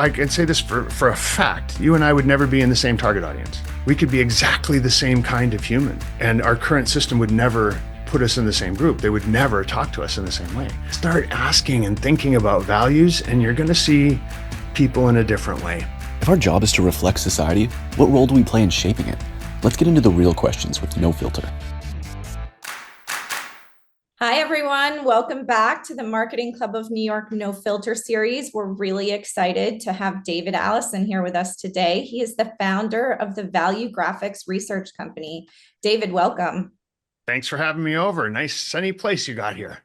I can say this for a fact, you and I would never be in the same target audience. We could be exactly the same kind of human, and our current system would never put us in the same group. They would never talk to us in the same way. Start asking and thinking about values, and you're going to see people in a different way. If our job is to reflect society, what role do we play in shaping it? Let's get into the real questions with no filter. Hi, everyone. Welcome back to the Marketing Club of New York No Filter series. We're really excited to have David Allison here with us today. He is the founder of the Valuegraphics Research Company. David, welcome. Thanks for having me over. Nice sunny place you got here.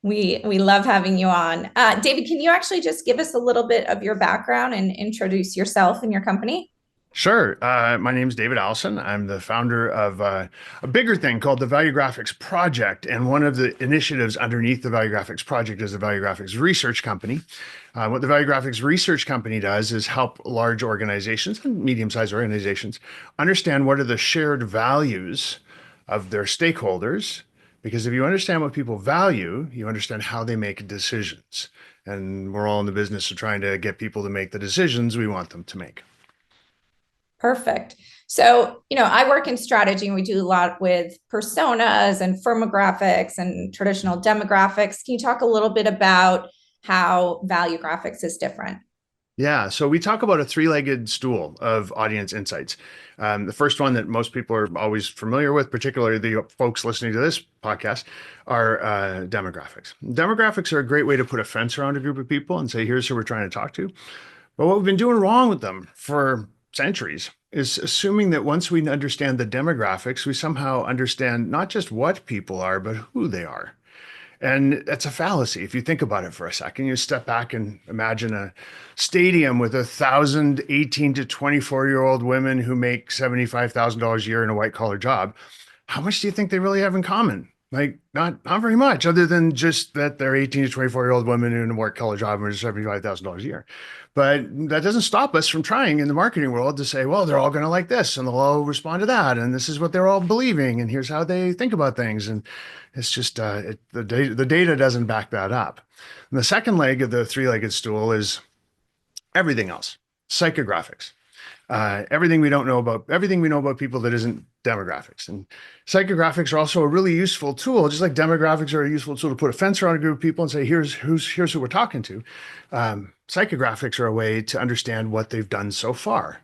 We love having you on. David, can you actually just give us a little bit of your background and introduce yourself and your company? Sure. My name is David Allison. I'm the founder of a bigger thing called the Valuegraphics Project. And one of the initiatives underneath the Valuegraphics Project is the Valuegraphics Research Company. What the Valuegraphics Research Company does is help large organizations and medium-sized organizations understand what are the shared values of their stakeholders. Because if you understand what people value, you understand how they make decisions. And we're all in the business of trying to get people to make the decisions we want them to make. Perfect. So, I work in strategy and we do a lot with personas and firmographics and traditional demographics. Can you talk a little bit about how Valuegraphics is different? Yeah, so we talk about a three-legged stool of audience insights. The first one that most people are always familiar with, particularly the folks listening to this podcast, are demographics. Demographics are a great way to put a fence around a group of people and say, here's who we're trying to talk to. But what we've been doing wrong with them for centuries is assuming that once we understand the demographics, we somehow understand not just what people are, but who they are. And that's a fallacy. If you think about it for a second, you step back and imagine a stadium with 1,000 18 to 24-year-old women who make $75,000 a year in a white-collar job. How much do you think they really have in common? Like, not very much, other than just that they're 18 to 24-year-old women in a white-collar job and $75,000 a year. But that doesn't stop us from trying in the marketing world to say, well, they're all going to like this and they'll all respond to that. And this is what they're all believing. And here's how they think about things. And it's just the data doesn't back that up. And the second leg of the three-legged stool is everything else, psychographics. Everything we know about people that isn't demographics. And psychographics are also a really useful tool, just like demographics are a useful tool to put a fence around a group of people and say, here's who we're talking to. Psychographics are a way to understand what they've done so far.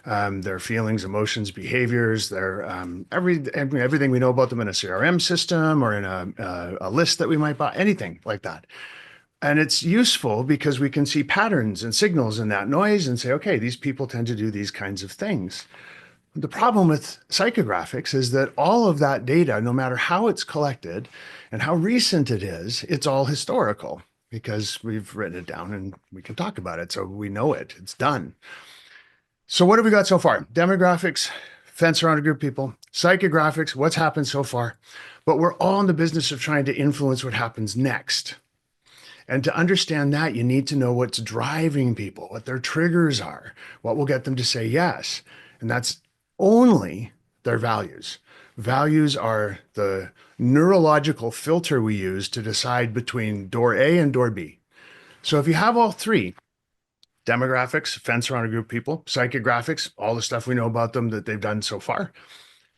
Their feelings, emotions, behaviors, their everything we know about them in a CRM system or in a list that we might buy, anything like that. And it's useful because we can see patterns and signals in that noise and say, okay, these people tend to do these kinds of things. The problem with psychographics is that all of that data, no matter how it's collected and how recent it is, it's all historical because we've written it down and we can talk about it. So we know it, it's done. So what have we got so far? Demographics, fence around a group of people, psychographics, what's happened so far, but we're all in the business of trying to influence what happens next. And to understand that, you need to know what's driving people, what their triggers are, what will get them to say yes. And that's only their values. Values are the neurological filter we use to decide between door A and door B. So if you have all three, demographics, fence around a group of people, psychographics, all the stuff we know about them that they've done so far,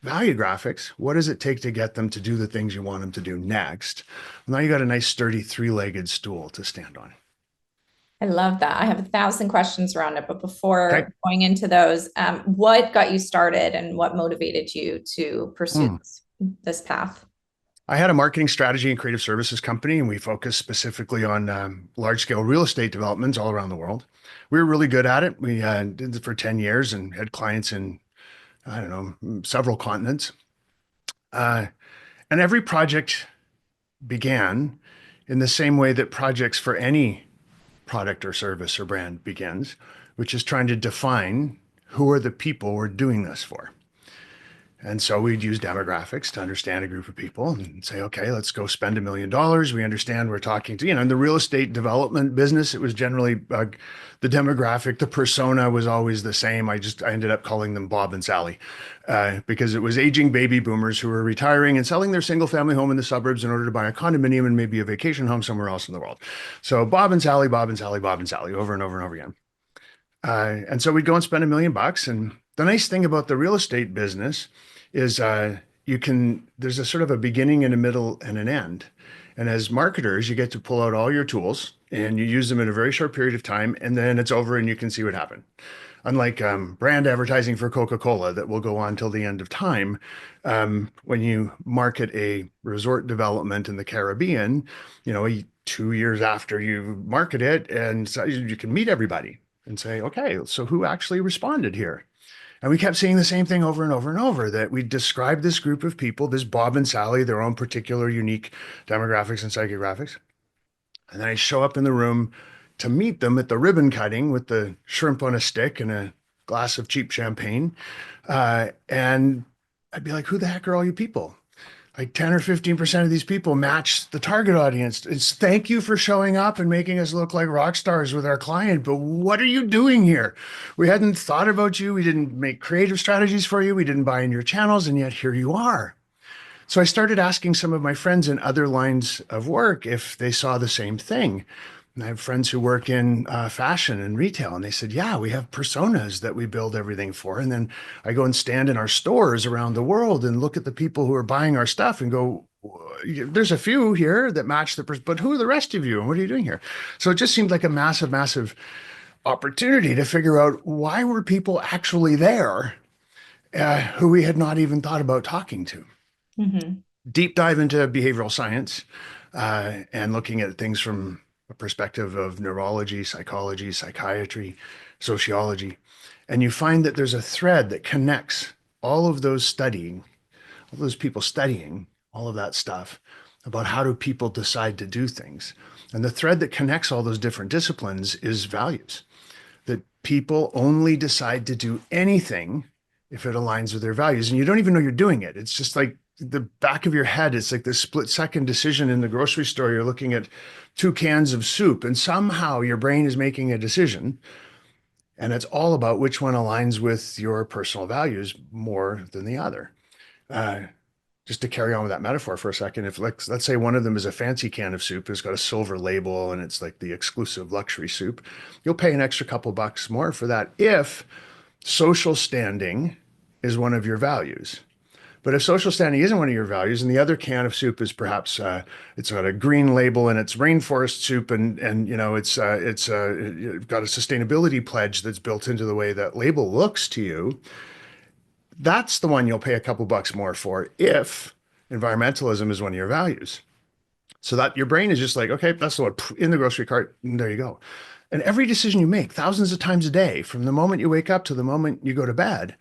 Valuegraphics, what does it take to get them to do the things you want them to do next? Now you got a nice sturdy three-legged stool to stand on. I love that. I have 1,000 questions around it, but before going into those, what got you started and what motivated you to pursue this path? I had a marketing strategy and creative services company, and we focused specifically on large-scale real estate developments all around the world. We were really good at it. We did it for 10 years and had clients in several continents. And every project began in the same way that projects for any product or service or brand begins, which is trying to define who are the people we're doing this for. And so we'd use demographics to understand a group of people and say, okay, let's go spend $1 million. We understand we're talking to, in the real estate development business, it was generally the demographic, the persona was always the same. I ended up calling them Bob and Sally because it was aging baby boomers who were retiring and selling their single family home in the suburbs in order to buy a condominium and maybe a vacation home somewhere else in the world. So Bob and Sally, Bob and Sally, Bob and Sally, over and over and over again. And so we'd go and spend $1 million. And the nice thing about the real estate business is there's a sort of a beginning and a middle and an end. And as marketers, you get to pull out all your tools and you use them in a very short period of time, and then it's over and you can see what happened. Unlike brand advertising for Coca-Cola that will go on till the end of time, when you market a resort development in the Caribbean, 2 years after you market it, and so you can meet everybody and say, okay, so who actually responded here? And we kept seeing the same thing over and over and over, that we described this group of people, this Bob and Sally, their own particular unique demographics and psychographics. And then I show up in the room to meet them at the ribbon cutting with the shrimp on a stick and a glass of cheap champagne. And I'd be like, who the heck are all you people? Like 10 or 15% of these people match the target audience. It's thank you for showing up and making us look like rock stars with our client. But what are you doing here? We hadn't thought about you. We didn't make creative strategies for you. We didn't buy in your channels. And yet here you are. So I started asking some of my friends in other lines of work if they saw the same thing. And I have friends who work in fashion and retail, and they said, yeah, we have personas that we build everything for. And then I go and stand in our stores around the world and look at the people who are buying our stuff and go, there's a few here that match but who are the rest of you? And what are you doing here? So it just seemed like a massive, massive opportunity to figure out why were people actually there who we had not even thought about talking to. Mm-hmm. Deep dive into behavioral science and looking at things from a perspective of neurology, psychology, psychiatry, sociology. And you find that there's a thread that connects all of those people studying all of that stuff about how do people decide to do things. And the thread that connects all those different disciplines is values, that people only decide to do anything if it aligns with their values. And you don't even know you're doing it. It's just like the back of your head. It's like this split-second decision in the grocery store. You're looking at 2 cans of soup, and somehow your brain is making a decision. And it's all about which one aligns with your personal values more than the other. Just to carry on with that metaphor for a second, if let's say one of them is a fancy can of soup, it's got a silver label and it's like the exclusive luxury soup, you'll pay an extra couple bucks more for that if social standing is one of your values. But if social standing isn't one of your values, and the other can of soup is perhaps it's got a green label and it's rainforest soup, and it's got a sustainability pledge that's built into the way that label looks to you, that's the one you'll pay a couple bucks more for if environmentalism is one of your values. So that your brain is just like, okay, that's the one in the grocery cart, and there you go. And every decision you make thousands of times a day, from the moment you wake up to the moment you go to bed,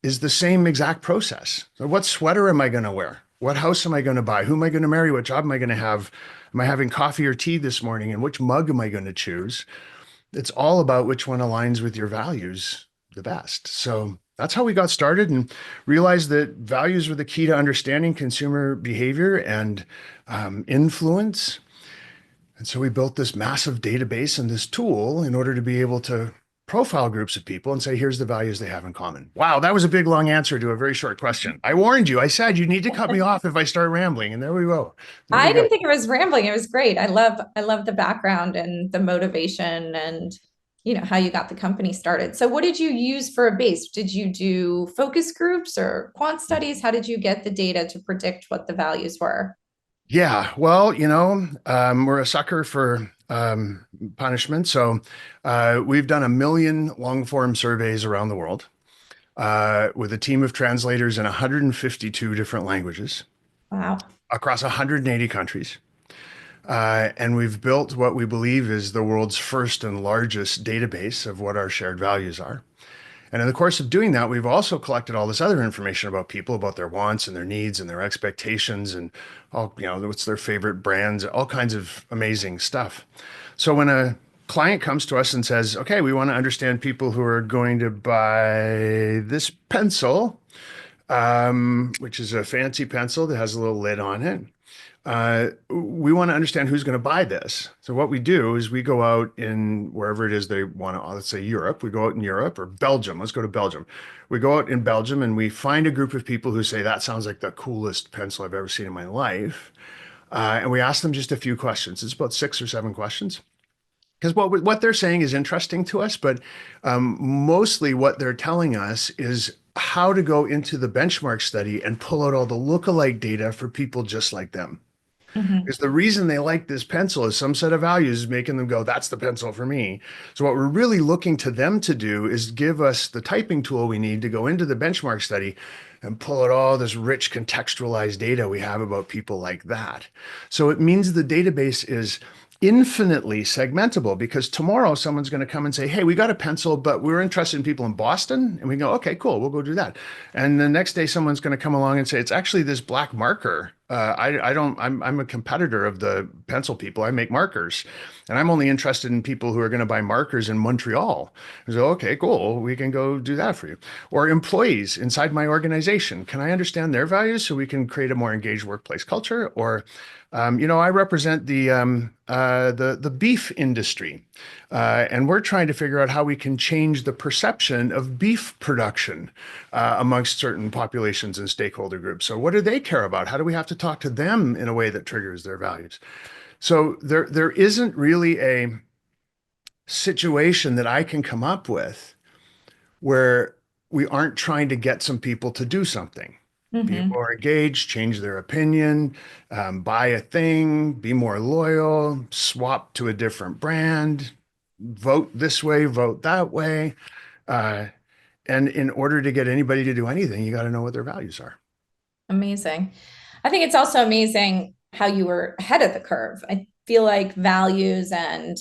is the same exact process. So what sweater am I going to wear? What house am I going to buy? Who am I going to marry? What job am I going to have? Am I having coffee or tea this morning? And which mug am I going to choose? It's all about which one aligns with your values the best. So that's how we got started and realized that values were the key to understanding consumer behavior and influence. And so we built this massive database and this tool in order to be able to profile groups of people and say, here's the values they have in common. Wow, that was a big, long answer to a very short question. I warned you. I said you need to cut me off if I start rambling, and there we go. I didn't think it was rambling. It was great. I love the background and the motivation and how you got the company started. So what did you use for a base? Did you do focus groups or quant studies? How did you get the data to predict what the values were? Yeah, well, we're a sucker for punishment. So we've done 1 million long form surveys around the world with a team of translators in 152 different languages. Wow. Across 180 countries. And we've built what we believe is the world's first and largest database of what our shared values are. And in the course of doing that, we've also collected all this other information about people, about their wants and their needs and their expectations and all, what's their favorite brands, all kinds of amazing stuff. So when a client comes to us and says, okay, we want to understand people who are going to buy this pencil, which is a fancy pencil that has a little lid on it. We want to understand who's going to buy this. So what we do is we go out in wherever it is they want to, let's say Europe, we go out in Europe or Belgium. Let's go to Belgium. We go out in Belgium and we find a group of people who say, that sounds like the coolest pencil I've ever seen in my life. And we ask them just a few questions. It's about 6 or 7 questions. Because what they're saying is interesting to us, but mostly what they're telling us is how to go into the benchmark study and pull out all the lookalike data for people just like them. Mhm. Because the reason they like this pencil is some set of values is making them go, that's the pencil for me. So what we're really looking to them to do is give us the typing tool we need to go into the benchmark study and pull out all this rich contextualized data we have about people like that. So it means the database is infinitely segmentable because tomorrow someone's going to come and say, hey, we got a pencil, but we're interested in people in Boston. And we go, okay, cool, we'll go do that. And the next day someone's going to come along and say, it's actually this black marker. I'm a competitor of the pencil people. I make markers and I'm only interested in people who are going to buy markers in Montreal. So, okay, cool. We can go do that for you. Or employees inside my organization. Can I understand their values so we can create a more engaged workplace culture? Or I represent the beef industry, and we're trying to figure out how we can change the perception of beef production amongst certain populations and stakeholder groups. So, what do they care about? How do we have to talk to them in a way that triggers their values? So, there isn't really a situation that I can come up with where we aren't trying to get some people to do something. People Mhm. are engaged, change their opinion, buy a thing, be more loyal, swap to a different brand, vote this way, vote that way. Uh, and in order to get anybody to do anything, you got to know what their values are. Amazing. I think it's also amazing how you were ahead of the curve. I feel like values and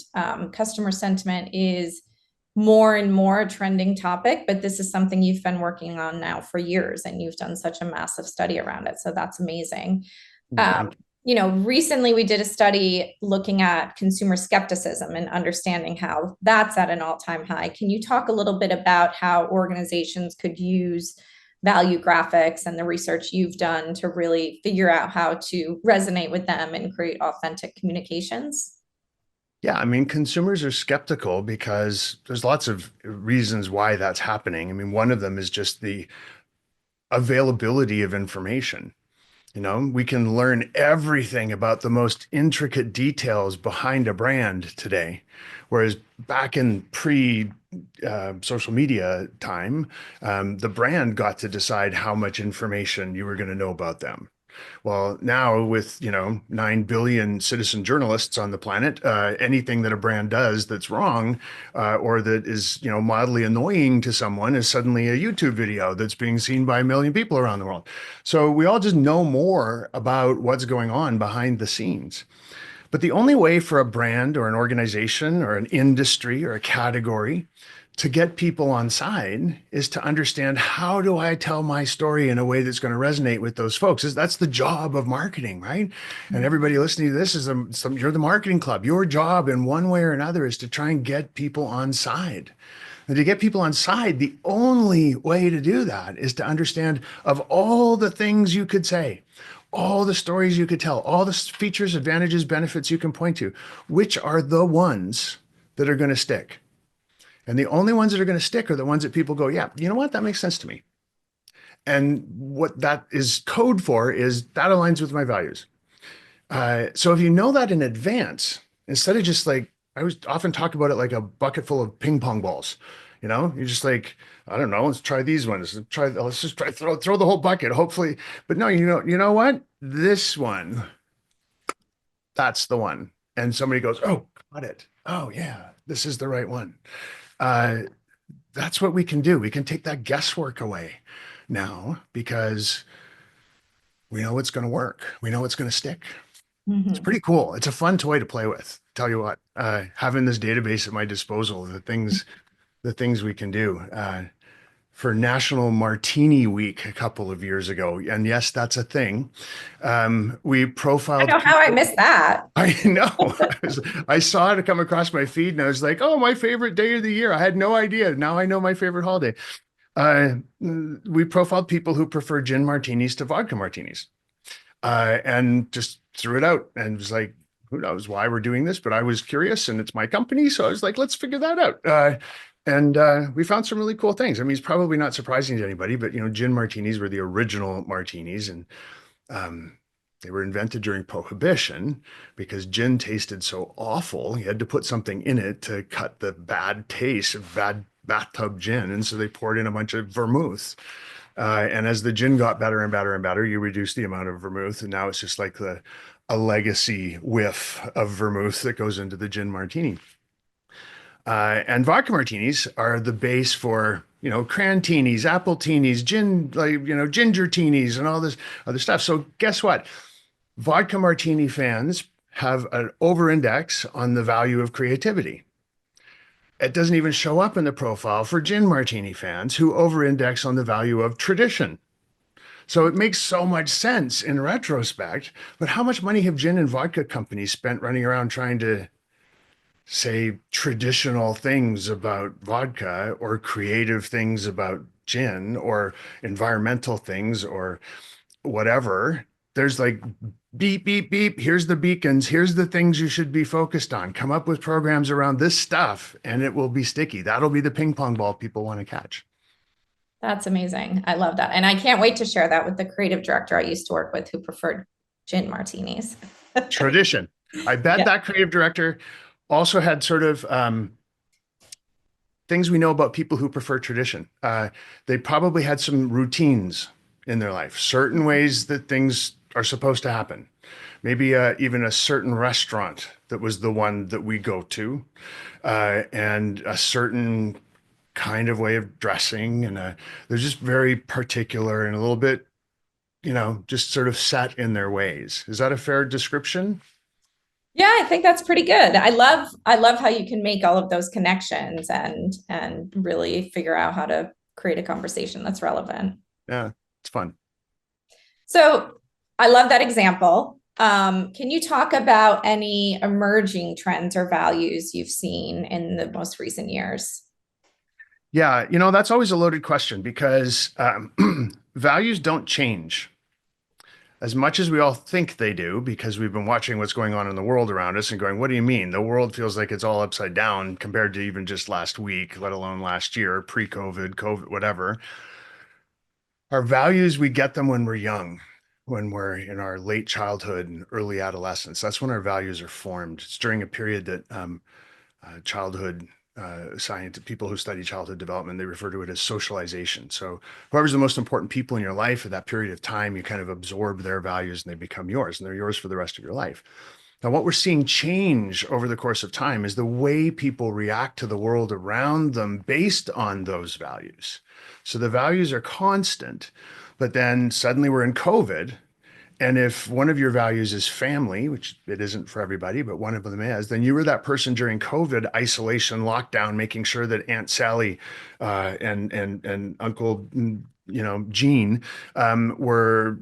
customer sentiment is more and more a trending topic, but this is something you've been working on now for years and you've done such a massive study around it. So that's amazing. Um, Thank you. Recently we did a study looking at consumer skepticism and understanding how that's at an all-time high. Can you talk a little bit about how organizations could use value graphics and the research you've done to really figure out how to resonate with them and create authentic communications? Yeah, I mean, consumers are skeptical because there's lots of reasons why that's happening. I mean, one of them is just the availability of information. We can learn everything about the most intricate details behind a brand today. Whereas back in pre social media time, the brand got to decide how much information you were going to know about them. Well, now with 9 billion citizen journalists on the planet, anything that a brand does that's wrong or that is mildly annoying to someone is suddenly a YouTube video that's being seen by a million people around the world. So we all just know more about what's going on behind the scenes. But the only way for a brand or an organization or an industry or a category to get people on side is to understand, how do I tell my story in a way that's going to resonate with those folks? That's the job of marketing, right? And everybody listening to this you're the marketing club. Your job in one way or another is to try and get people on side. And to get people on side, the only way to do that is to understand, of all the things you could say, all the stories you could tell, all the features, advantages, benefits you can point to, which are the ones that are going to stick. And the only ones that are going to stick are the ones that people go, yeah, you know what? That makes sense to me. And what that is code for is that aligns with my values. So if you know that in advance, instead of just like, I always often talk about it like a bucket full of ping pong balls. You're just like, I don't know, let's try these ones. Let's just try throw the whole bucket, hopefully. But no, you know what? This one, that's the one. And somebody goes, oh, got it. Oh yeah, this is the right one. Uh, that's what we can do. We can take that guesswork away now because we know it's going to work. We know it's going to stick. It's Mhm. pretty cool. It's a fun toy to play with. Tell you what, having this database at my disposal, the things we can do. For National Martini Week a couple of years ago, and yes, that's a thing. We I profiled know how I people. missed that. I know. I saw it come across my feed, and I was like, "Oh, my favorite day of the year." I had no idea. Now I know my favorite holiday. We profiled people who prefer gin martinis to vodka martinis, and just threw it out and was like, who knows why we're doing this, but I was curious and it's my company. So I was like, let's figure that out. And we found some really cool things. I mean, it's probably not surprising to anybody, but gin martinis were the original martinis. And um, They were invented during Prohibition because gin tasted so awful. You had to put something in it to cut the bad taste of bad bathtub gin. And so they poured in a bunch of vermouth. And as the gin got better and better and better, you reduce the amount of vermouth. And now it's just like a legacy whiff of vermouth that goes into the gin martini. And vodka martinis are the base for, crantinis, appletinis, gin, ginger teenies and all this other stuff. So guess what? Vodka martini fans have an over-index on the value of creativity. It doesn't even show up in the profile for gin martini fans who over-index on the value of tradition. So it makes so much sense in retrospect, but how much money have gin and vodka companies spent running around trying to say traditional things about vodka or creative things about gin or environmental things or whatever? There's like beep, beep, beep. Here's the beacons. Here's the things you should be focused on. Come up with programs around this stuff and it will be sticky. That'll be the ping pong ball people want to catch. That's amazing. I love that. And I can't wait to share that with the creative director I used to work with who preferred gin martinis. Tradition. I bet that creative director also had sort of things we know about people who prefer tradition. They probably had some routines in their life, certain ways that things are supposed to happen. Maybe even a certain restaurant that was the one that we go to, and a certain kind of way of dressing. And they're just very particular and a little bit, just sort of set in their ways. Is that a fair description? Yeah, I think that's pretty good. I love how you can make all of those connections and really figure out how to create a conversation that's relevant. Yeah, it's fun. So I love that example. Can you talk about any emerging trends or values you've seen in the most recent years? Yeah, that's always a loaded question because values don't change as much as we all think they do, because we've been watching what's going on in the world around us and going, what do you mean? The world feels like it's all upside down compared to even just last week, let alone last year, pre-COVID, COVID, whatever. Our values, we get them when we're young, when we're in our late childhood and early adolescence. That's when our values are formed. It's during a period that childhood science, people who study childhood development, they refer to it as socialization. So whoever's the most important people in your life at that period of time, you kind of absorb their values and they become yours, and they're yours for the rest of your life. Now, what we're seeing change over the course of time is the way people react to the world around them based on those values. So the values are constant, but then suddenly we're in COVID. And if one of your values is family, which it isn't for everybody, but one of them is, then you were that person during COVID, isolation, lockdown, making sure that Aunt Sally and Uncle Gene were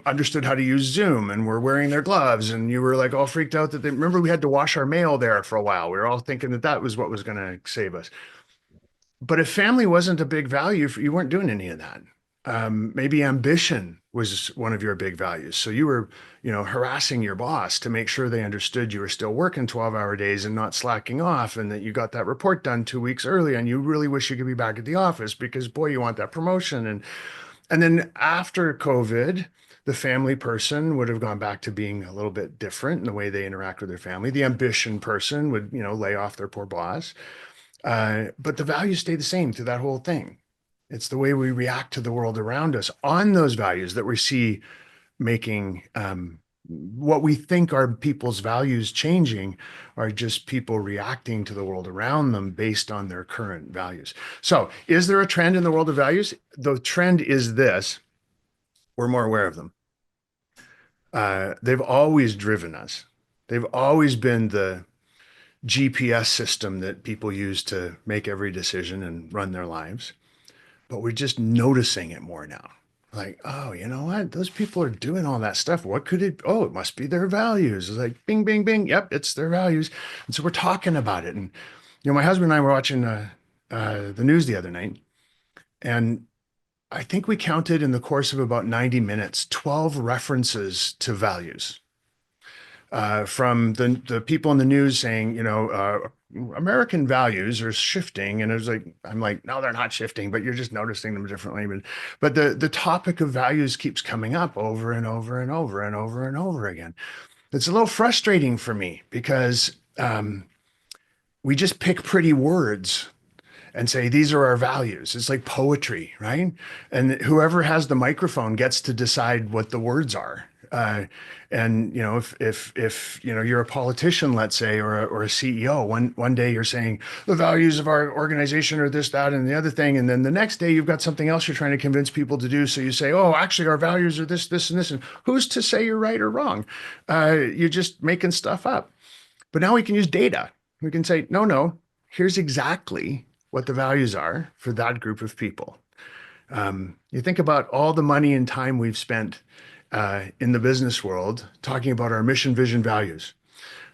understood how to use Zoom and were wearing their gloves, and you were like all freaked out that remember we had to wash our mail there for a while. We were all thinking that was what was going to save us. But if family wasn't a big value, you weren't doing any of that. Maybe ambition was one of your big values. So you were, harassing your boss to make sure they understood you were still working 12-hour days and not slacking off, and that you got that report done 2 weeks early, and you really wish you could be back at the office because, boy, you want that promotion. And then after COVID, the family person would have gone back to being a little bit different in the way they interact with their family. The ambition person would, lay off their poor boss. But the values stay the same through that whole thing. It's the way we react to the world around us on those values that we see making what we think are people's values changing are just people reacting to the world around them based on their current values. So is there a trend in the world of values? The trend is this: we're more aware of them. They've always driven us. They've always been the GPS system that people use to make every decision and run their lives. But we're just noticing it more now. Like, oh, you know what? Those people are doing all that stuff. What could it? Oh, it must be their values. It's like, bing, bing, bing. Yep, it's their values. And so we're talking about it. And, my husband and I were watching the news the other night. And I think we counted in the course of about 90 minutes, 12 references to values. from the people in the news saying, American values are shifting. And it was like, I'm like, no, they're not shifting, but you're just noticing them differently. But the topic of values keeps coming up over and over and over and over and over again. It's a little frustrating for me because we just pick pretty words and say, these are our values. It's like poetry, right? And whoever has the microphone gets to decide what the words are. And if you're a politician, let's say, or a CEO, one day you're saying the values of our organization are this, that, and the other thing, and then the next day you've got something else you're trying to convince people to do. So you say, oh, actually, our values are this, this, and this, and who's to say you're right or wrong? You're just making stuff up. But now we can use data. We can say, no, here's exactly what the values are for that group of people. You think about all the money and time we've spent in the business world talking about our mission, vision, values.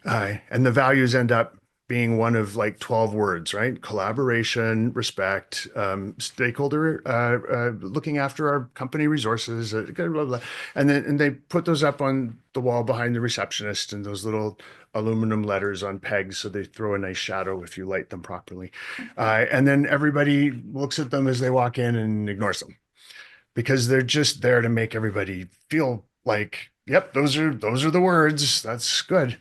And the values end up being one of like 12 words, right? Collaboration, respect, stakeholder, looking after our company resources, blah, blah, blah. And they put those up on the wall behind the receptionist and those little aluminum letters on pegs, so they throw a nice shadow if you light them properly. And then everybody looks at them as they walk in and ignores them because they're just there to make everybody feel like, yep, those are the words. That's good.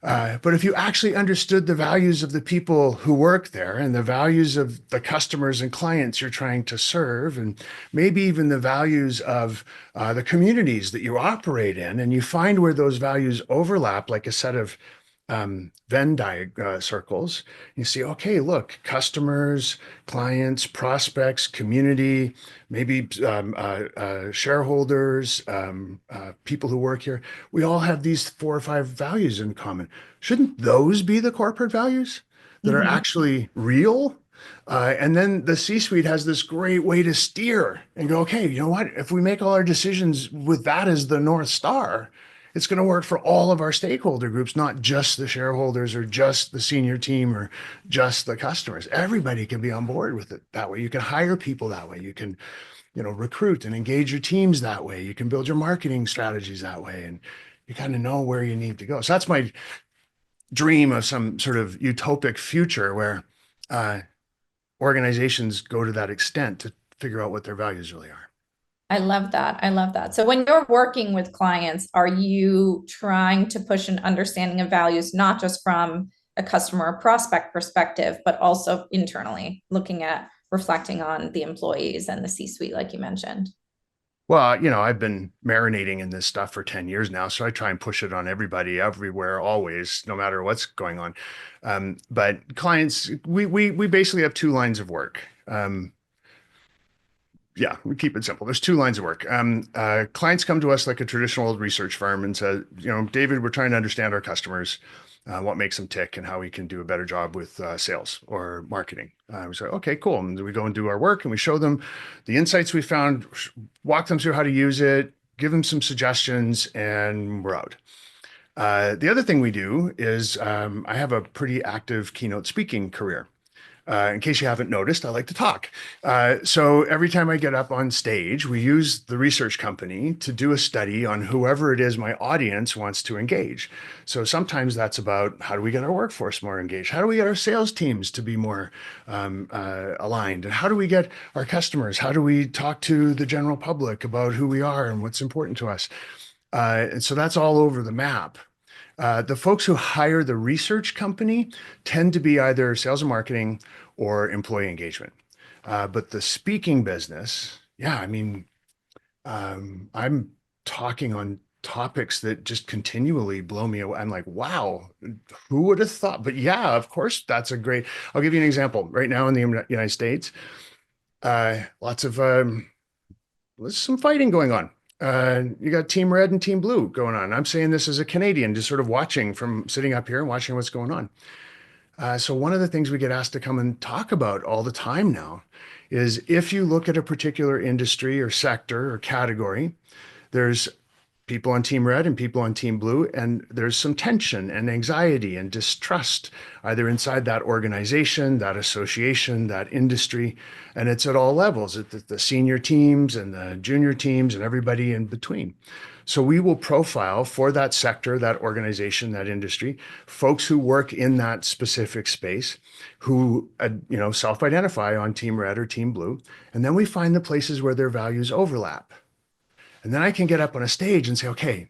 But if you actually understood the values of the people who work there and the values of the customers and clients you're trying to serve, and maybe even the values of the communities that you operate in, and you find where those values overlap, like a set of Venn circles, you see, okay, look, customers, clients, prospects, community, maybe shareholders, people who work here. We all have these 4 or 5 values in common. Shouldn't those be the corporate values that are actually real? And then the C-suite has this great way to steer and go, okay, you know what? If we make all our decisions with that as the North Star, it's going to work for all of our stakeholder groups, not just the shareholders or just the senior team or just the customers. Everybody can be on board with it that way. You can hire people that way. You can, recruit and engage your teams that way. You can build your marketing strategies that way. And you kind of know where you need to go. So that's my dream of some sort of utopic future where organizations go to that extent to figure out what their values really are. I love that. I love that. So when you're working with clients, are you trying to push an understanding of values, not just from a customer or prospect perspective, but also internally looking at reflecting on the employees and the C-suite, like you mentioned? Well, I've been marinating in this stuff for 10 years now, so I try and push it on everybody, everywhere, always, no matter what's going on. But clients, we basically have 2 lines of work. Yeah, we keep it simple. There's 2 lines of work. Clients come to us like a traditional old research firm and say, David, we're trying to understand our customers, what makes them tick and how we can do a better job with sales or marketing. We say, okay, cool. And we go and do our work and we show them the insights we found, walk them through how to use it, give them some suggestions, and we're out. The other thing we do is I have a pretty active keynote speaking career. In case you haven't noticed, I like to talk. So every time I get up on stage, we use the research company to do a study on whoever it is my audience wants to engage. So sometimes that's about how do we get our workforce more engaged? How do we get our sales teams to be more aligned? And how do we get our customers? How do we talk to the general public about who we are and what's important to us? And so that's all over the map. The folks who hire the research company tend to be either sales and marketing or employee engagement. But the speaking business, yeah, I mean, I'm talking on topics that just continually blow me away. I'm like, wow, who would have thought? But yeah, of course, that's a great, I'll give you an example. Right now in the United States, lots of, there's some fighting going on. You got Team Red and Team Blue going on. I'm saying this as a Canadian, just sort of watching from sitting up here and watching what's going on. So one of the things we get asked to come and talk about all the time now is if you look at a particular industry or sector or category, there's people on Team Red and people on Team Blue, and there's some tension and anxiety and distrust either inside that organization, that association, that industry, and it's at all levels, at the senior teams and the junior teams and everybody in between. So we will profile for that sector, that organization, that industry, folks who work in that specific space, who self-identify on team red or team blue, and then we find the places where their values overlap. And then I can get up on a stage and say, okay,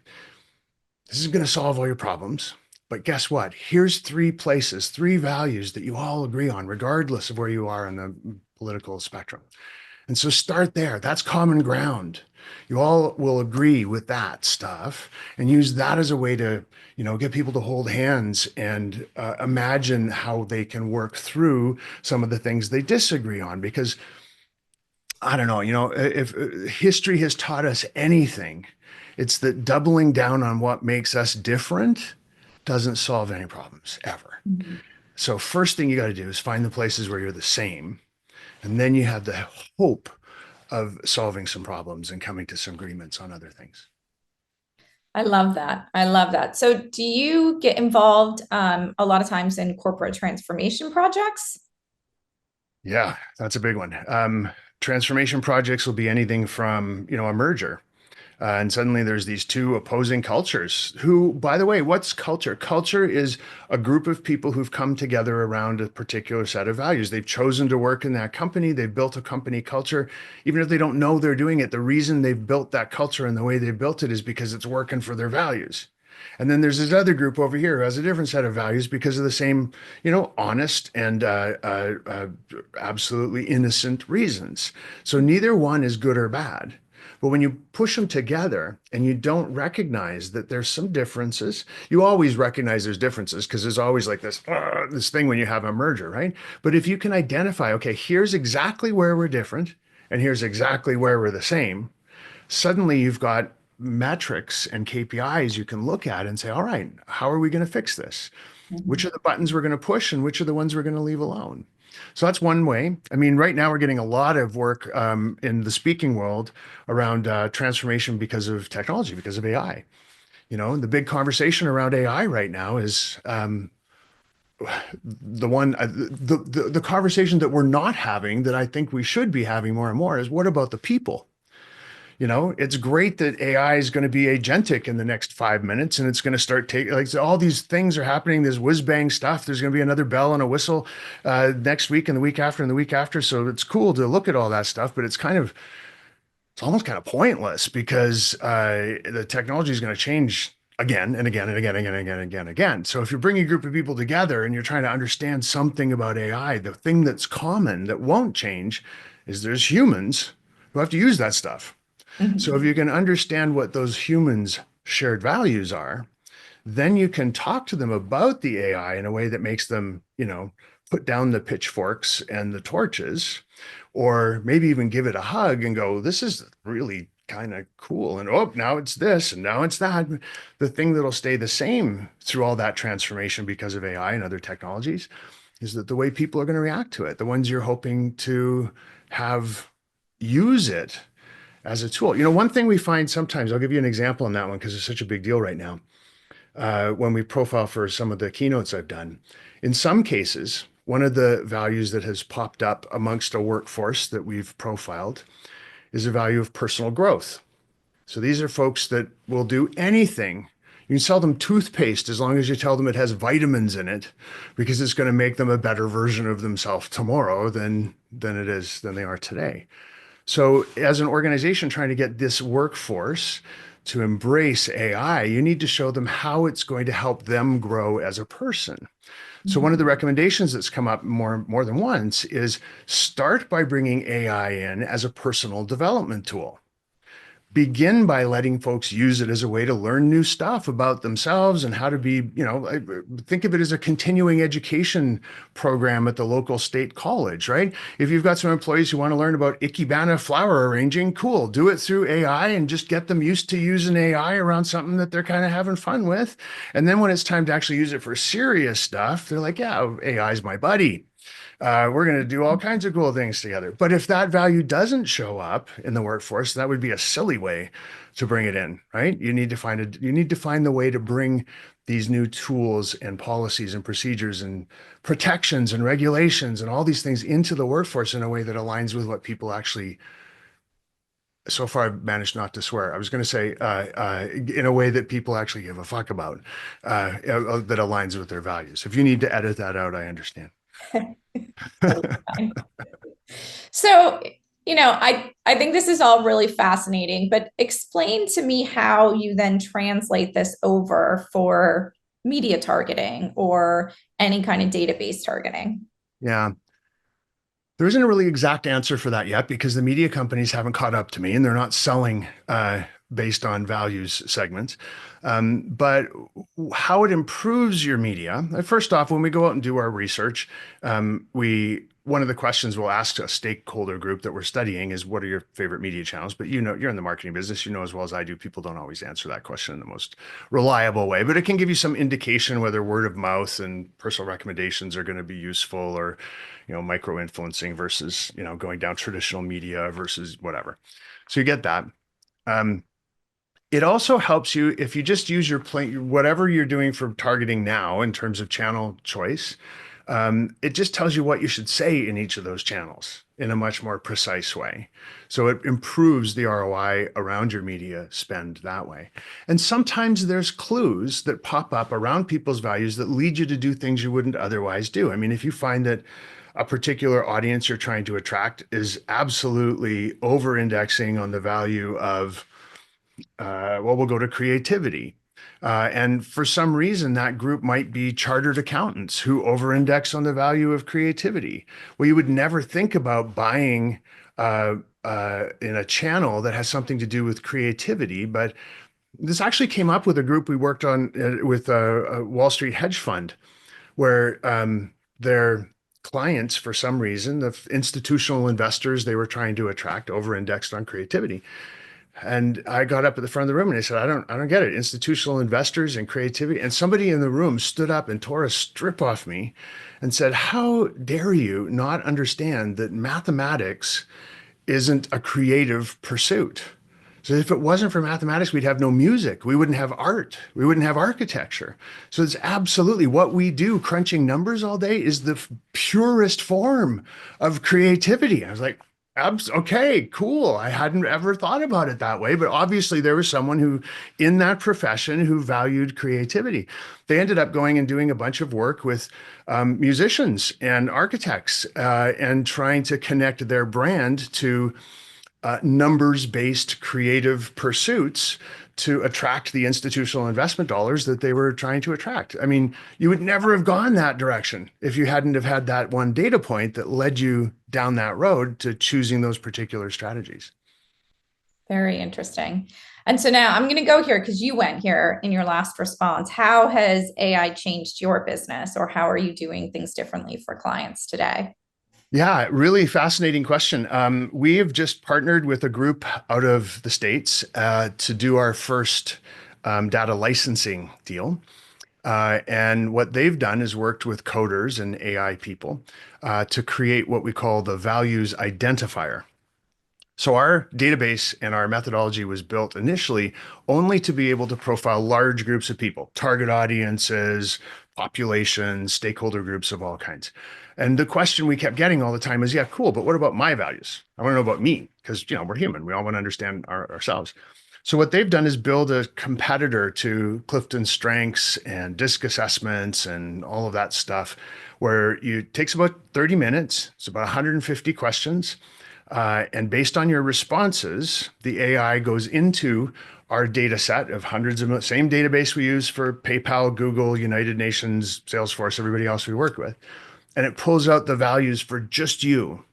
this is going to solve all your problems. But guess what? Here's 3 places, 3 values that you all agree on, regardless of where you are on the political spectrum. And so start there. That's common ground. You all will agree with that stuff and use that as a way to, get people to hold hands and imagine how they can work through some of the things they disagree on. Because I don't know, if history has taught us anything, it's that doubling down on what makes us different doesn't solve any problems ever. Mm-hmm. So first thing you got to do is find the places where you're the same. And then you have the hope of solving some problems and coming to some agreements on other things. I love that. I love that. So do you get involved a lot of times in corporate transformation projects? Yeah, that's a big one. Transformation projects will be anything from, a merger. And suddenly there's these 2 opposing cultures who, by the way, what's culture? Culture is a group of people who've come together around a particular set of values. They've chosen to work in that company. They've built a company culture. Even if they don't know they're doing it, the reason they've built that culture and the way they've built it is because it's working for their values. And then there's this other group over here who has a different set of values because of the same, honest and absolutely innocent reasons. So neither one is good or bad. But when you push them together and you don't recognize that there's some differences, you always recognize there's differences because there's always like this thing when you have a merger, right? But if you can identify, okay, here's exactly where we're different and here's exactly where we're the same, suddenly you've got metrics and KPIs you can look at and say, all right, how are we going to fix this? Mm-hmm. Which are the buttons we're going to push and which are the ones we're going to leave alone? So that's one way. I mean, right now we're getting a lot of work in the speaking world around transformation because of technology, because of AI. The big conversation around AI right now is the conversation that we're not having that I think we should be having more and more is what about the people? It's great that AI is going to be agentic in the next 5 minutes and it's going to start taking, like, so all these things are happening. There's whiz bang stuff. There's going to be another bell and a whistle next week and the week after and the week after. So it's cool to look at all that stuff, but it's almost kind of pointless because the technology is going to change again and again and again and again and again and again and again. So if you're bringing a group of people together and you're trying to understand something about AI, the thing that's common that won't change is there's humans who have to use that stuff. Mm-hmm. So if you can understand what those humans' shared values are, then you can talk to them about the AI in a way that makes them, put down the pitchforks and the torches, or maybe even give it a hug and go, this is really kind of cool. And now it's this and now it's that. The thing that'll stay the same through all that transformation because of AI and other technologies is that the way people are going to react to it, the ones you're hoping to have use it as a tool. One thing we find sometimes, I'll give you an example on that one because it's such a big deal right now. When we profile for some of the keynotes I've done, in some cases, one of the values that has popped up amongst a workforce that we've profiled is a value of personal growth. So these are folks that will do anything. You can sell them toothpaste as long as you tell them it has vitamins in it, because it's going to make them a better version of themselves tomorrow than they are today. So as an organization trying to get this workforce to embrace AI, you need to show them how it's going to help them grow as a person. So one of the recommendations that's come up more than once is start by bringing AI in as a personal development tool. Begin by letting folks use it as a way to learn new stuff about themselves and how to be, think of it as a continuing education program at the local state college, right? If you've got some employees who want to learn about Ikebana flower arranging, cool, do it through AI and just get them used to using AI around something that they're kind of having fun with. And then when it's time to actually use it for serious stuff, they're like, yeah, AI is my buddy. We're going to do all kinds of cool things together. But if that value doesn't show up in the workforce, that would be a silly way to bring it in, right? You need to find the way to bring these new tools and policies and procedures and protections and regulations and all these things into the workforce in a way that aligns with what people actually so far I've managed not to swear. I was going to say in a way that people actually give a fuck about, that aligns with their values. If you need to edit that out, I understand. Totally fine. So, I think this is all really fascinating, but explain to me how you then translate this over for media targeting or any kind of database targeting. Yeah. There isn't a really exact answer for that yet because the media companies haven't caught up to me and they're not selling based on values segments. But how it improves your media, first off, when we go out and do our research, we one of the questions we'll ask a stakeholder group that we're studying is, what are your favorite media channels? But you're in the marketing business, as well as I do, people don't always answer that question in the most reliable way, but it can give you some indication whether word of mouth and personal recommendations are going to be useful, or micro influencing versus going down traditional media versus whatever. So you get that. It also helps you if you just use whatever you're doing for targeting now in terms of channel choice. It just tells you what you should say in each of those channels in a much more precise way. So it improves the ROI around your media spend that way. And sometimes there's clues that pop up around people's values that lead you to do things you wouldn't otherwise do. I mean, if you find that a particular audience you're trying to attract is absolutely over-indexing on the value of, we'll go to creativity. And for some reason, that group might be chartered accountants who over-index on the value of creativity. Well, you would never think about buying in a channel that has something to do with creativity, but this actually came up with a group we worked on with a Wall Street hedge fund, where their clients, for some reason, the institutional investors they were trying to attract, over-indexed on creativity. And I got up at the front of the room and I said, I don't get it. Institutional investors and creativity. And somebody in the room stood up and tore a strip off me and said, how dare you not understand that mathematics isn't a creative pursuit? So if it wasn't for mathematics, we'd have no music. We wouldn't have art. We wouldn't have architecture. So it's absolutely what we do. Crunching numbers all day is the purest form of creativity. I was like, okay, cool. I hadn't ever thought about it that way, but obviously there was someone who, in that profession, who valued creativity. They ended up going and doing a bunch of work with musicians and architects and trying to connect their brand to numbers-based creative pursuits to attract the institutional investment dollars that they were trying to attract. I mean, you would never have gone that direction if you hadn't have had that one data point that led you down that road to choosing those particular strategies. Very interesting. And so now I'm going to go here because you went here in your last response. How has AI changed your business, or how are you doing things differently for clients today? Yeah, really fascinating question. We have just partnered with a group out of the States to do our first data licensing deal. And what they've done is worked with coders and AI people to create what we call the values identifier. So our database and our methodology was built initially only to be able to profile large groups of people, target audiences, populations, stakeholder groups of all kinds. And the question we kept getting all the time is, yeah, cool, but what about my values? I want to know about me because, we're human. We all want to understand ourselves. So what they've done is build a competitor to Clifton Strengths and DISC assessments and all of that stuff, where it takes about 30 minutes. It's about 150 questions. And based on your responses, the AI goes into our data set of hundreds of same database we use for PayPal, Google, United Nations, Salesforce, everybody else we work with. And it pulls out the values for just you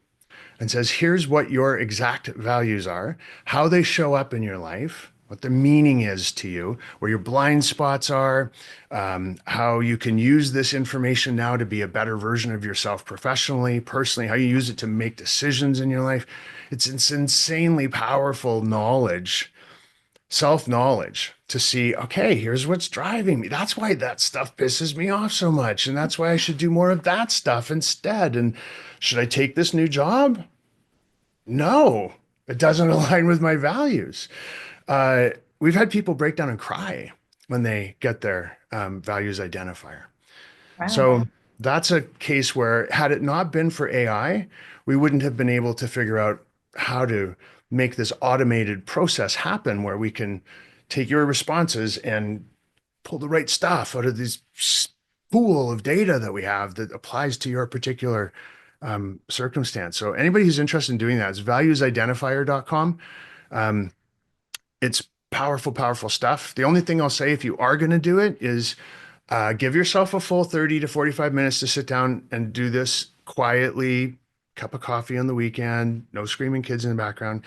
and says, here's what your exact values are, how they show up in your life, what the meaning is to you, where your blind spots are, how you can use this information now to be a better version of yourself professionally, personally, how you use it to make decisions in your life. It's insanely powerful knowledge, self-knowledge, to see, okay, here's what's driving me. That's why that stuff pisses me off so much. And that's why I should do more of that stuff instead. And should I take this new job? No, it doesn't align with my values. We've had people break down and cry when they get their values identifier. Wow. So that's a case where, had it not been for AI, we wouldn't have been able to figure out how to make this automated process happen where we can take your responses and pull the right stuff out of this pool of data that we have that applies to your particular circumstance. So anybody who's interested in doing that is valuesidentifier.com. It's powerful, powerful stuff. The only thing I'll say, if you are going to do it, is give yourself a full 30 to 45 minutes to sit down and do this quietly, cup of coffee on the weekend, no screaming kids in the background.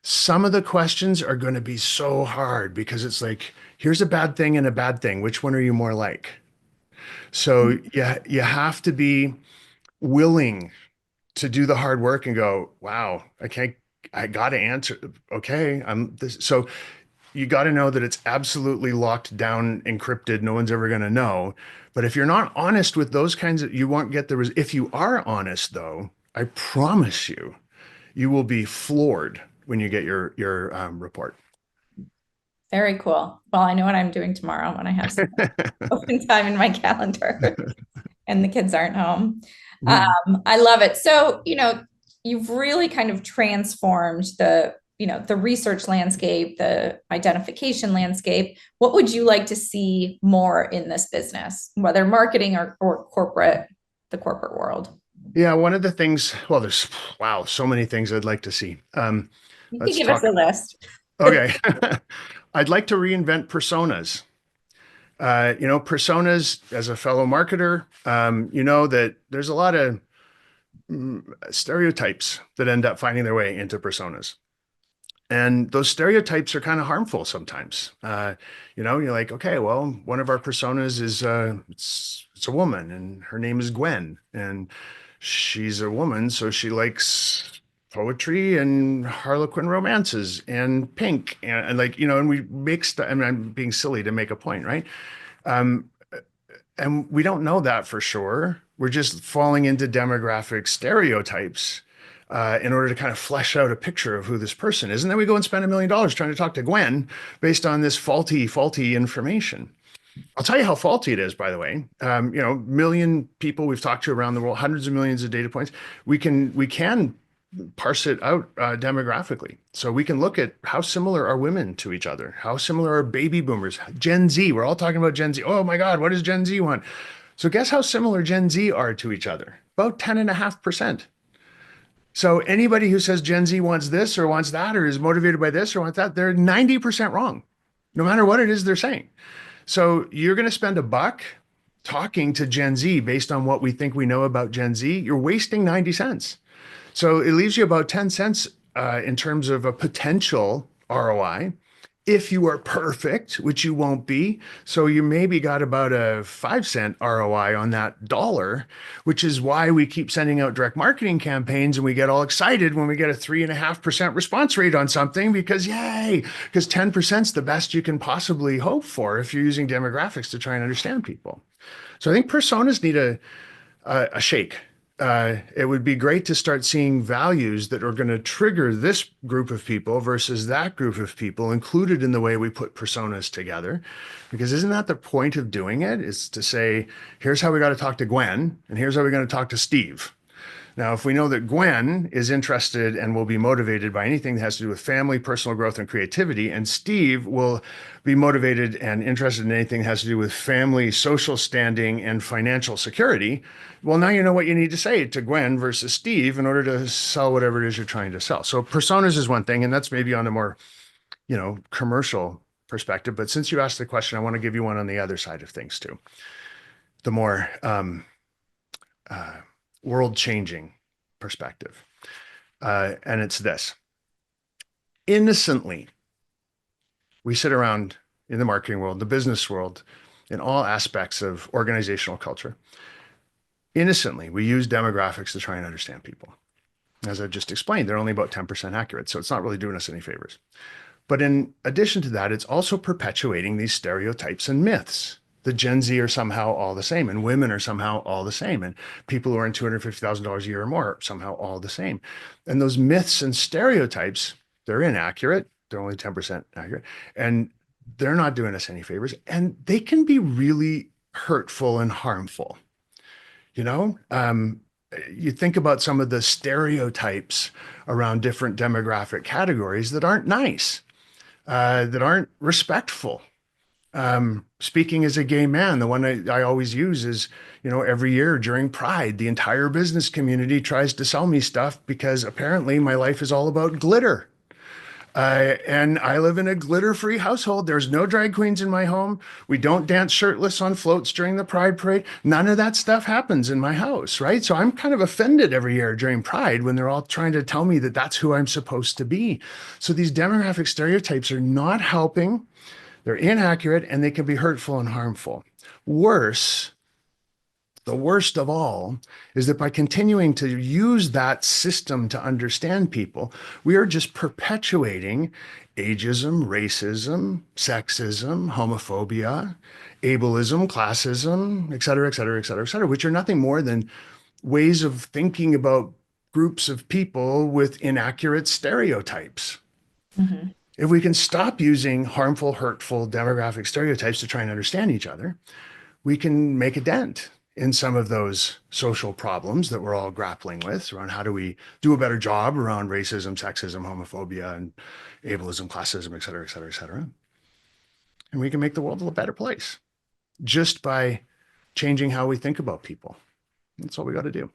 Some of the questions are going to be so hard because it's like, here's a bad thing and a bad thing. Which one are you more like? So yeah, you have to be willing to do the hard work and go, wow, I got to answer. Okay. So you got to know that it's absolutely locked down, encrypted. No one's ever going to know. But if you're not honest with those kinds of, you won't get if you are honest though, I promise you, you will be floored when you get your report. Very cool. Well, I know what I'm doing tomorrow when I have some open time in my calendar and the kids aren't home. I love it. So, you've really kind of transformed the research landscape, the identification landscape. What would you like to see more in this business, whether marketing or the corporate world? Yeah, one of the things, well, there's, so many things I'd like to see. You can give us a list. Okay. I'd like to reinvent personas. Personas, as a fellow marketer, that there's a lot of stereotypes that end up finding their way into personas. And those stereotypes are kind of harmful sometimes. You're like, okay, well, one of our personas is it's a woman and her name is Gwen, and she's a woman, so she likes poetry and Harlequin romances and pink and and we make I'm being silly to make a point, right? And we don't know that for sure. We're just falling into demographic stereotypes in order to kind of flesh out a picture of who this person is. And then we go and spend $1 million trying to talk to Gwen based on this faulty information. I'll tell you how faulty it is, by the way. Million people we've talked to around the world, hundreds of millions of data points. We can parse it out demographically. So we can look at how similar are women to each other? How similar are baby boomers? Gen Z, we're all talking about Gen Z. Oh my God, what does Gen Z want? So guess how similar Gen Z are to each other? About 10.5%. So anybody who says Gen Z wants this or wants that or is motivated by this or wants that, they're 90% wrong, no matter what it is they're saying. So you're going to spend $1 talking to Gen Z based on what we think we know about Gen Z. You're wasting 90 cents. So it leaves you about 10 cents in terms of a potential ROI. If you are perfect, which you won't be. So you maybe got about a 5-cent ROI on that dollar, which is why we keep sending out direct marketing campaigns and we get all excited when we get a 3.5% response rate on something because yay, because 10% is the best you can possibly hope for if you're using demographics to try and understand people. So I think personas need a shake. It would be great to start seeing values that are going to trigger this group of people versus that group of people included in the way we put personas together. Because isn't that the point of doing it? Is to say, here's how we got to talk to Gwen, and here's how we're going to talk to Steve. Now, if we know that Gwen is interested and will be motivated by anything that has to do with family, personal growth, and creativity, and Steve will be motivated and interested in anything that has to do with family, social standing, and financial security, well, now you know what you need to say to Gwen versus Steve in order to sell whatever it is you're trying to sell. So personas is one thing, and that's maybe on a more, commercial perspective. But since you asked the question, I want to give you one on the other side of things too. The more world-changing perspective. And it's this. Innocently, we sit around in the marketing world, the business world, in all aspects of organizational culture. Innocently, we use demographics to try and understand people. As I just explained, they're only about 10% accurate, so it's not really doing us any favors. But in addition to that, it's also perpetuating these stereotypes and myths. The Gen Z are somehow all the same, and women are somehow all the same, and people who earn $250,000 a year or more are somehow all the same. And those myths and stereotypes, they're inaccurate. They're only 10% accurate, and they're not doing us any favors, and they can be really hurtful and harmful. you think about some of the stereotypes around different demographic categories that aren't nice, that aren't respectful. Speaking as a gay man, the one I always use is, every year during Pride, the entire business community tries to sell me stuff because apparently my life is all about glitter. And I live in a glitter-free household. There's no drag queens in my home. We don't dance shirtless on floats during the Pride Parade. None of that stuff happens in my house, right? So I'm kind of offended every year during Pride when they're all trying to tell me that that's who I'm supposed to be. So these demographic stereotypes are not helping. They're inaccurate and they can be hurtful and harmful. Worse, the worst of all is that by continuing to use that system to understand people, we are just perpetuating ageism, racism, sexism, homophobia, ableism, classism, et cetera, et cetera, et cetera, et cetera, which are nothing more than ways of thinking about groups of people with inaccurate stereotypes. Mm-hmm. If we can stop using harmful, hurtful demographic stereotypes to try and understand each other, we can make a dent in some of those social problems that we're all grappling with around how do we do a better job around racism, sexism, homophobia, and ableism, classism, et cetera, et cetera, et cetera. And we can make the world a better place just by changing how we think about people. That's all we got to do.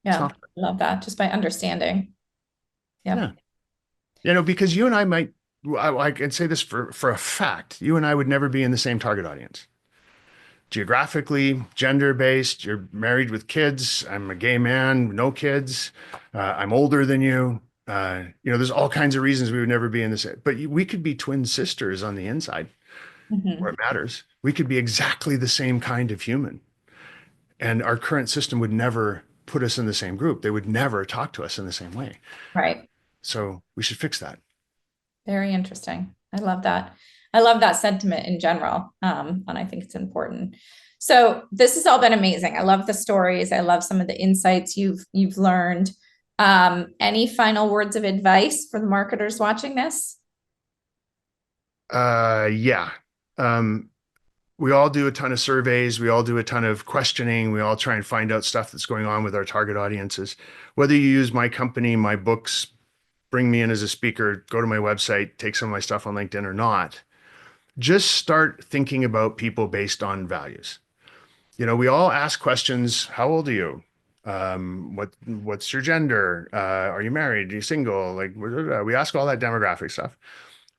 Yeah, I love that. Just by understanding. Yeah. Because you and I can say this for a fact, you and I would never be in the same target audience. Geographically, gender-based, you're married with kids. I'm a gay man, no kids. I'm older than you. There's all kinds of reasons we would never be in this, but we could be twin sisters on the inside where it matters. We could be exactly the same kind of human. And our current system would never put us in the same group. They would never talk to us in the same way. Right. So we should fix that. Very interesting. I love that. I love that sentiment in general. And I think it's important. So this has all been amazing. I love the stories. I love some of the insights you've learned. Any final words of advice for the marketers watching this? Yeah. We all do a ton of surveys. We all do a ton of questioning. We all try and find out stuff that's going on with our target audiences. Whether you use my company, my books, bring me in as a speaker, go to my website, take some of my stuff on LinkedIn or not, just start thinking about people based on values. We all ask questions. How old are you? What's your gender? Are you married? Are you single? We ask all that demographic stuff.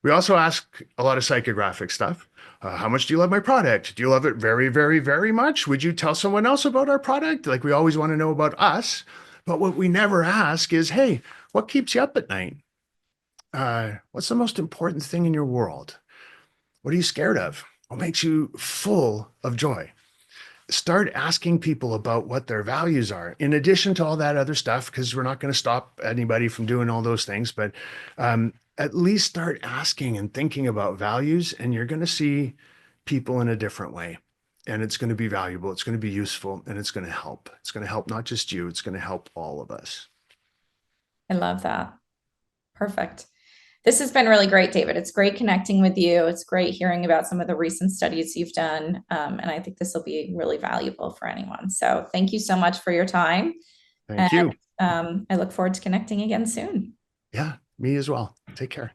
We also ask a lot of psychographic stuff. How much do you love my product? Do you love it very, very, very much? Would you tell someone else about our product? We always want to know about us. But what we never ask is, hey, what keeps you up at night? What's the most important thing in your world? What are you scared of? What makes you full of joy? Start asking people about what their values are, in addition to all that other stuff, because we're not going to stop anybody from doing all those things. But at least start asking and thinking about values, and you're going to see people in a different way. And it's going to be valuable. It's going to be useful, and it's going to help. It's going to help not just you. It's going to help all of us. I love that. Perfect. This has been really great, David. It's great connecting with you. It's great hearing about some of the recent studies you've done. And I think this will be really valuable for anyone. So thank you so much for your time. Thank you. I look forward to connecting again soon. Yeah, me as well. Take care.